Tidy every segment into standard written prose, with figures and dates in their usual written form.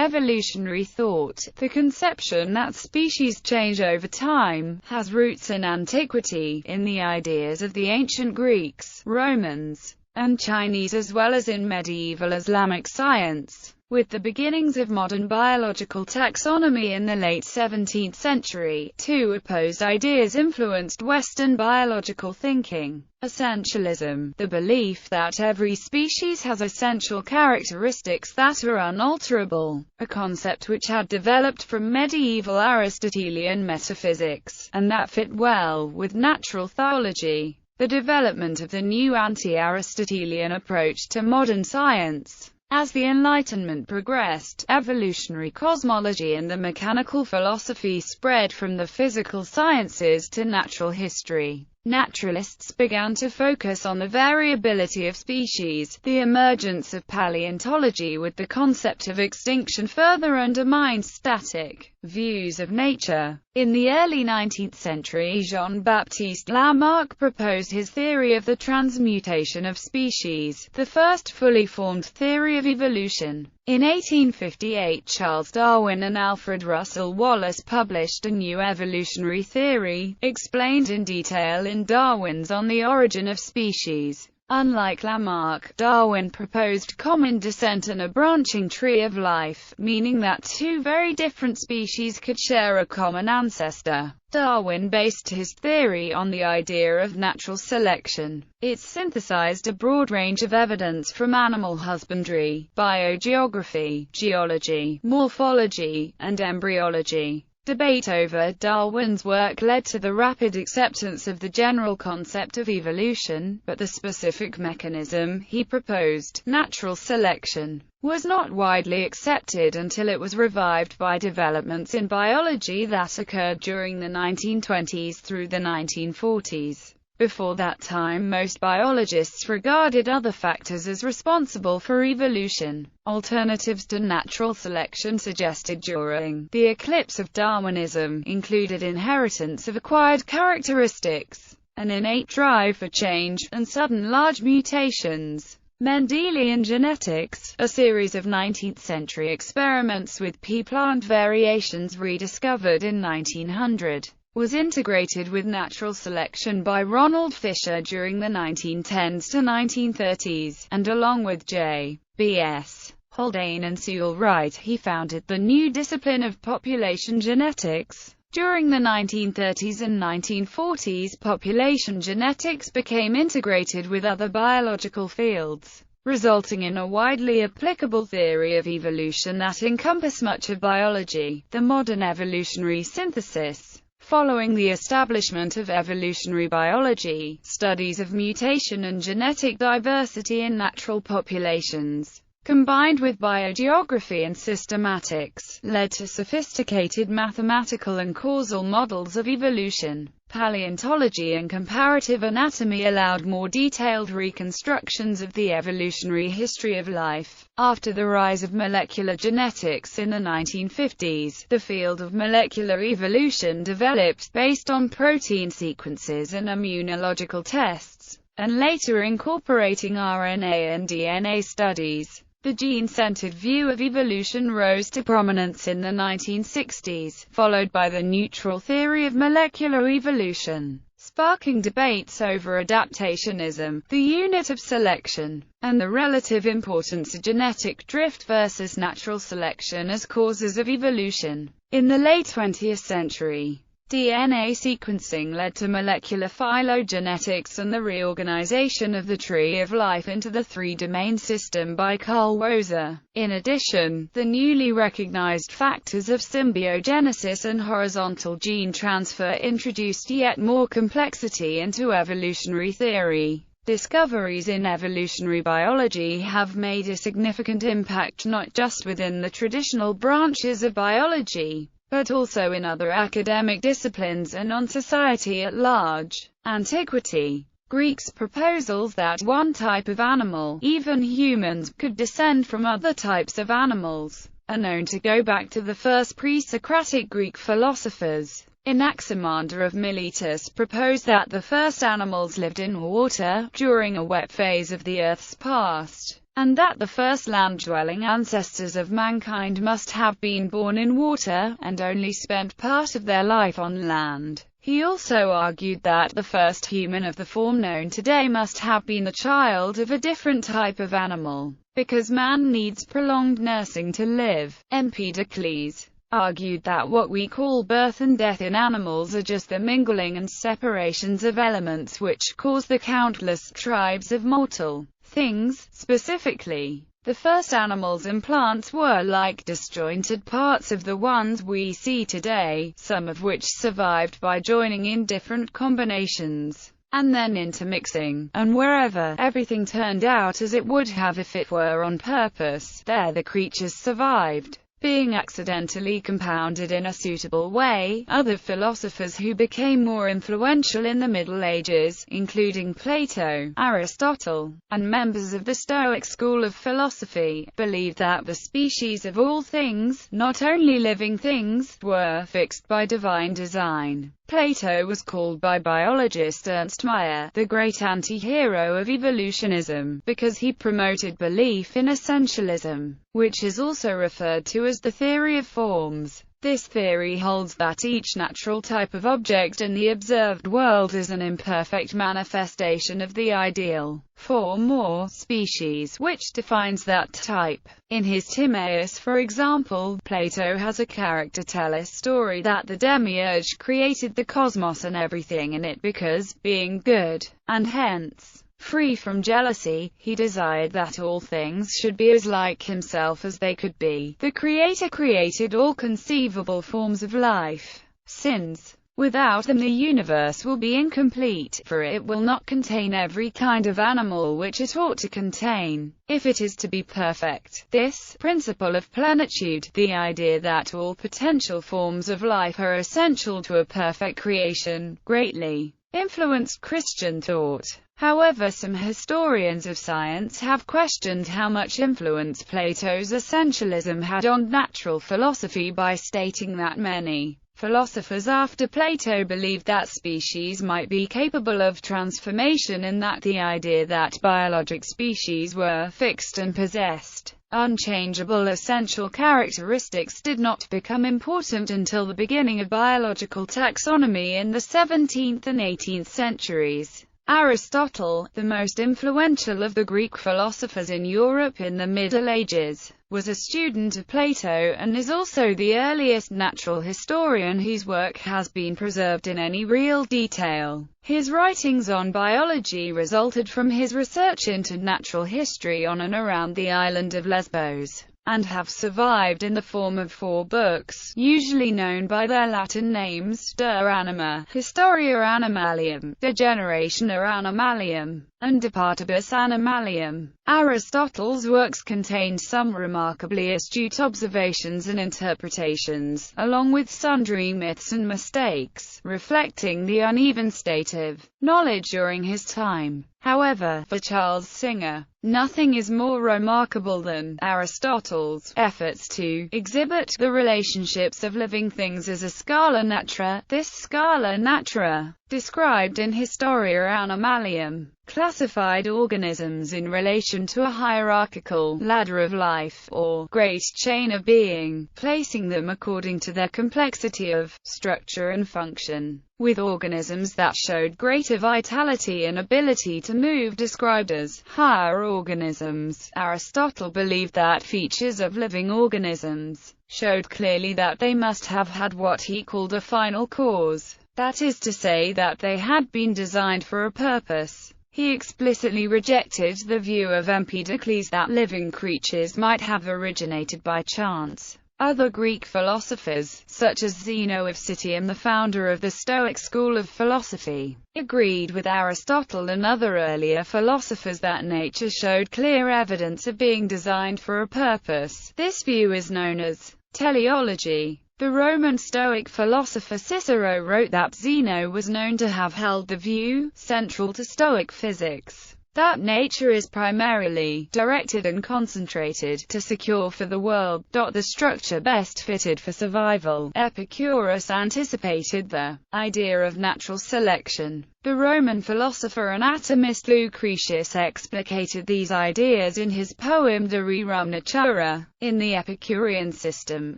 evolutionary thought. The conception that species change over time has roots in antiquity, in the ideas of the ancient Greeks, Romans, and Chinese, as well as in medieval Islamic science. With the beginnings of modern biological taxonomy in the late 17th century, two opposed ideas influenced Western biological thinking. Essentialism, the belief that every species has essential characteristics that are unalterable, a concept which had developed from medieval Aristotelian metaphysics, and that fit well with natural theology. The development of the new anti-Aristotelian approach to modern science. As the Enlightenment progressed, evolutionary cosmology and the mechanical philosophy spread from the physical sciences to natural history. Naturalists began to focus on the variability of species. The emergence of paleontology with the concept of extinction further undermined static views of nature. In the early 19th century, Jean-Baptiste Lamarck proposed his theory of the transmutation of species, the first fully formed theory of evolution. In 1858, Charles Darwin and Alfred Russel Wallace published a new evolutionary theory, explained in detail in Darwin's On the Origin of Species. Unlike Lamarck, Darwin proposed common descent and a branching tree of life, meaning that two very different species could share a common ancestor. Darwin based his theory on the idea of natural selection. It synthesized a broad range of evidence from animal husbandry, biogeography, geology, morphology, and embryology. Debate over Darwin's work led to the rapid acceptance of the general concept of evolution, but the specific mechanism he proposed, natural selection, was not widely accepted until it was revived by developments in biology that occurred during the 1920s through the 1940s. Before that time, most biologists regarded other factors as responsible for evolution. Alternatives to natural selection suggested during the eclipse of Darwinism included inheritance of acquired characteristics, an innate drive for change, and sudden large mutations. Mendelian Genetics, a series of 19th-century experiments with pea-plant variations rediscovered in 1900. Was integrated with natural selection by Ronald Fisher during the 1910s to 1930s, and along with J.B.S. Haldane and Sewell Wright, he founded the new discipline of population genetics. During the 1930s and 1940s, population genetics became integrated with other biological fields, resulting in a widely applicable theory of evolution that encompassed much of biology. The modern evolutionary synthesis. Following the establishment of evolutionary biology, studies of mutation and genetic diversity in natural populations, combined with biogeography and systematics, led to sophisticated mathematical and causal models of evolution. Paleontology and comparative anatomy allowed more detailed reconstructions of the evolutionary history of life. After the rise of molecular genetics in the 1950s, the field of molecular evolution developed based on protein sequences and immunological tests, and later incorporating RNA and DNA studies. The gene-centered view of evolution rose to prominence in the 1960s, followed by the neutral theory of molecular evolution, sparking debates over adaptationism, the unit of selection, and the relative importance of genetic drift versus natural selection as causes of evolution. In the late 20th century, DNA sequencing led to molecular phylogenetics and the reorganization of the tree of life into the three-domain system by Carl Woese. In addition, the newly recognized factors of symbiogenesis and horizontal gene transfer introduced yet more complexity into evolutionary theory. Discoveries in evolutionary biology have made a significant impact not just within the traditional branches of biology, but also in other academic disciplines and on society at large. Antiquity. Greeks' proposals that one type of animal, even humans, could descend from other types of animals, are known to go back to the first pre-Socratic Greek philosophers. Anaximander of Miletus proposed that the first animals lived in water, during a wet phase of the Earth's past, and that the first land-dwelling ancestors of mankind must have been born in water, and only spent part of their life on land. He also argued that the first human of the form known today must have been the child of a different type of animal, because man needs prolonged nursing to live. Empedocles argued that what we call birth and death in animals are just the mingling and separations of elements which cause the countless tribes of mortal things. Specifically, the first animals and plants were like disjointed parts of the ones we see today, some of which survived by joining in different combinations, and then intermixing, and wherever everything turned out as it would have if it were on purpose, there the creatures survived, being accidentally compounded in a suitable way. Other philosophers who became more influential in the Middle Ages, including Plato, Aristotle, and members of the Stoic school of philosophy, believed that the species of all things, not only living things, were fixed by divine design. Plato was called by biologist Ernst Haeckel the great anti-hero of evolutionism, because he promoted belief in essentialism, which is also referred to as the theory of forms. This theory holds that each natural type of object in the observed world is an imperfect manifestation of the ideal form or species which defines that type. In his Timaeus, for example, Plato has a character tell a story that the demiurge created the cosmos and everything in it because, being good, and hence free from jealousy, he desired that all things should be as like himself as they could be. The Creator created all conceivable forms of life, since without them the universe will be incomplete, for it will not contain every kind of animal which it ought to contain, if it is to be perfect. This principle of plenitude, the idea that all potential forms of life are essential to a perfect creation, greatly influenced Christian thought. However, some historians of science have questioned how much influence Plato's essentialism had on natural philosophy by stating that many philosophers after Plato believed that species might be capable of transformation, and that the idea that biologic species were fixed and possessed unchangeable essential characteristics did not become important until the beginning of biological taxonomy in the 17th and 18th centuries. Aristotle, the most influential of the Greek philosophers in Europe in the Middle Ages, was a student of Plato, and is also the earliest natural historian whose work has been preserved in any real detail. His writings on biology resulted from his research into natural history on and around the island of Lesbos, and have survived in the form of 4 books, usually known by their Latin names: De Anima, Historia Animalium, De Generatione Animalium, and De Partibus Animalium. Aristotle's works contained some remarkably astute observations and interpretations, along with sundry myths and mistakes, reflecting the uneven state of knowledge during his time. However, for Charles Singer, nothing is more remarkable than Aristotle's efforts to exhibit the relationships of living things as a scala natura. This scala natura, described in Historia Animalium, classified organisms in relation to a hierarchical ladder of life, or great chain of being, placing them according to their complexity of structure and function, with organisms that showed greater vitality and ability to move described as higher organisms. Aristotle believed that features of living organisms showed clearly that they must have had what he called a final cause, that is to say that they had been designed for a purpose. He explicitly rejected the view of Empedocles that living creatures might have originated by chance. Other Greek philosophers, such as Zeno of Citium, the founder of the Stoic school of philosophy, agreed with Aristotle and other earlier philosophers that nature showed clear evidence of being designed for a purpose. This view is known as teleology. The Roman Stoic philosopher Cicero wrote that Zeno was known to have held the view, central to Stoic physics, that nature is primarily directed and concentrated to secure for the world the structure best fitted for survival. Epicurus anticipated the idea of natural selection. The Roman philosopher and atomist Lucretius explicated these ideas in his poem De Rerum Natura. In the Epicurean system,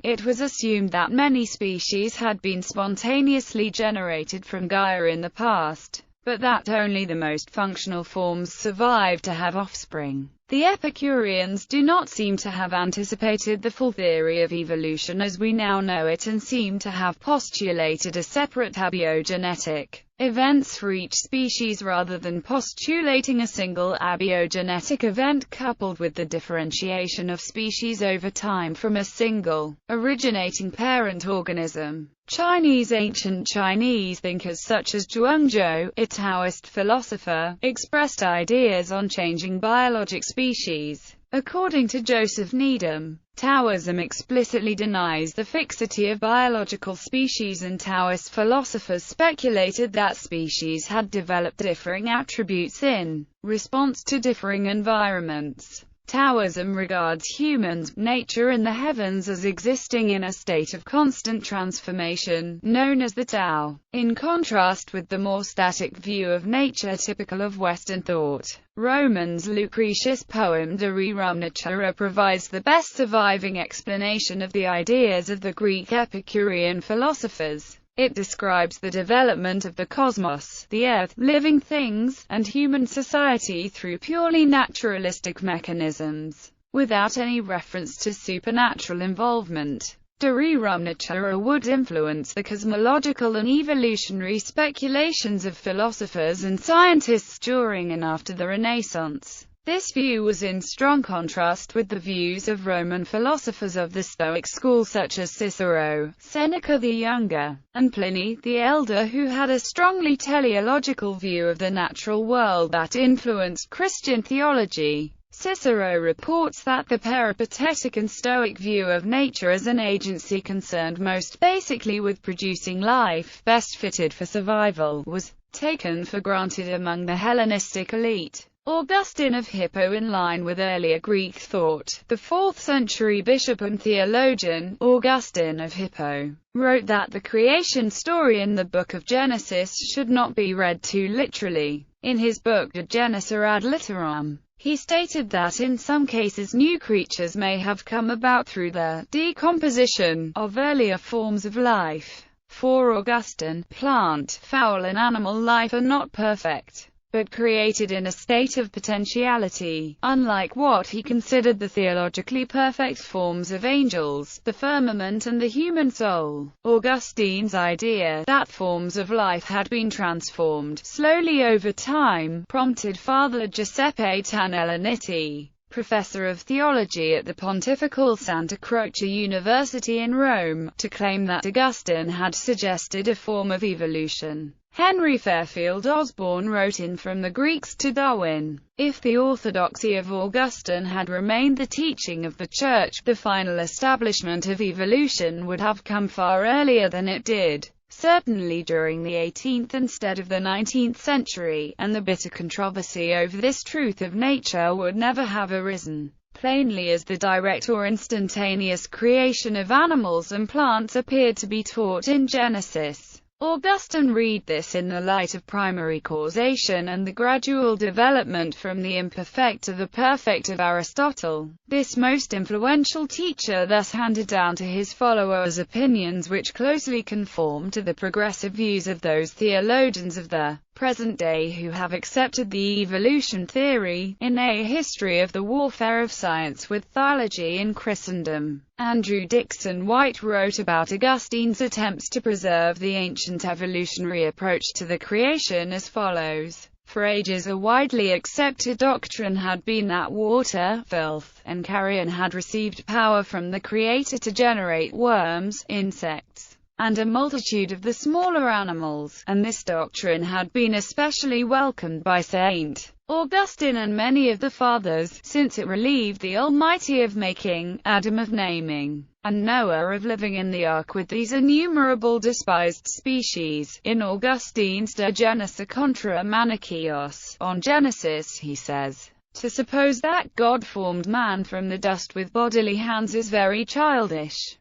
it was assumed that many species had been spontaneously generated from Gaia in the past, but that only the most functional forms survived to have offspring. The Epicureans do not seem to have anticipated the full theory of evolution as we now know it, and seem to have postulated a separate abiogenetic events for each species rather than postulating a single abiogenetic event coupled with the differentiation of species over time from a single, originating parent organism. Ancient Chinese thinkers such as Zhuangzhou, a Taoist philosopher, expressed ideas on changing biologic species. According to Joseph Needham, Taoism explicitly denies the fixity of biological species, and Taoist philosophers speculated that species had developed differing attributes in response to differing environments. Taoism regards humans, nature and the heavens as existing in a state of constant transformation, known as the Tao, in contrast with the more static view of nature typical of Western thought. Roman's Lucretius' poem De Rerum Natura provides the best surviving explanation of the ideas of the Greek Epicurean philosophers. It describes the development of the cosmos, the earth, living things, and human society through purely naturalistic mechanisms, without any reference to supernatural involvement. De Rerum Natura would influence the cosmological and evolutionary speculations of philosophers and scientists during and after the Renaissance. This view was in strong contrast with the views of Roman philosophers of the Stoic school such as Cicero, Seneca the Younger, and Pliny the Elder, who had a strongly teleological view of the natural world that influenced Christian theology. Cicero reports that the peripatetic and Stoic view of nature as an agency concerned most basically with producing life, best fitted for survival, was taken for granted among the Hellenistic elite. Augustine of Hippo, in line with earlier Greek thought, the 4th-century bishop and theologian, Augustine of Hippo, wrote that the creation story in the book of Genesis should not be read too literally. In his book De Genesa ad Litteram, he stated that in some cases new creatures may have come about through the decomposition of earlier forms of life. For Augustine, plant, fowl and animal life are not perfect, but created in a state of potentiality, unlike what he considered the theologically perfect forms of angels, the firmament and the human soul. Augustine's idea that forms of life had been transformed slowly over time prompted Father Giuseppe Tanellanitti, professor of theology at the Pontifical Santa Croce University in Rome, to claim that Augustine had suggested a form of evolution. Henry Fairfield Osborne wrote in From the Greeks to Darwin, if the orthodoxy of Augustine had remained the teaching of the Church, the final establishment of evolution would have come far earlier than it did, certainly during the 18th instead of the 19th century, and the bitter controversy over this truth of nature would never have arisen. Plainly, as the direct or instantaneous creation of animals and plants appeared to be taught in Genesis. Augustine read this in the light of primary causation and the gradual development from the imperfect to the perfect of Aristotle. This most influential teacher thus handed down to his followers opinions which closely conform to the progressive views of those theologians of the present day who have accepted the evolution theory. In A History of the Warfare of Science with Theology in Christendom, Andrew Dixon White wrote about Augustine's attempts to preserve the ancient evolutionary approach to the creation as follows. For ages a widely accepted doctrine had been that water, filth, and carrion had received power from the Creator to generate worms, insects, and a multitude of the smaller animals, and this doctrine had been especially welcomed by St. Augustine and many of the Fathers, since it relieved the Almighty of making, Adam of naming, and Noah of living in the ark with these innumerable despised species. In Augustine's De Genesi contra Manichaeos, on Genesis, he says, "To suppose that God formed man from the dust with bodily hands is very childish.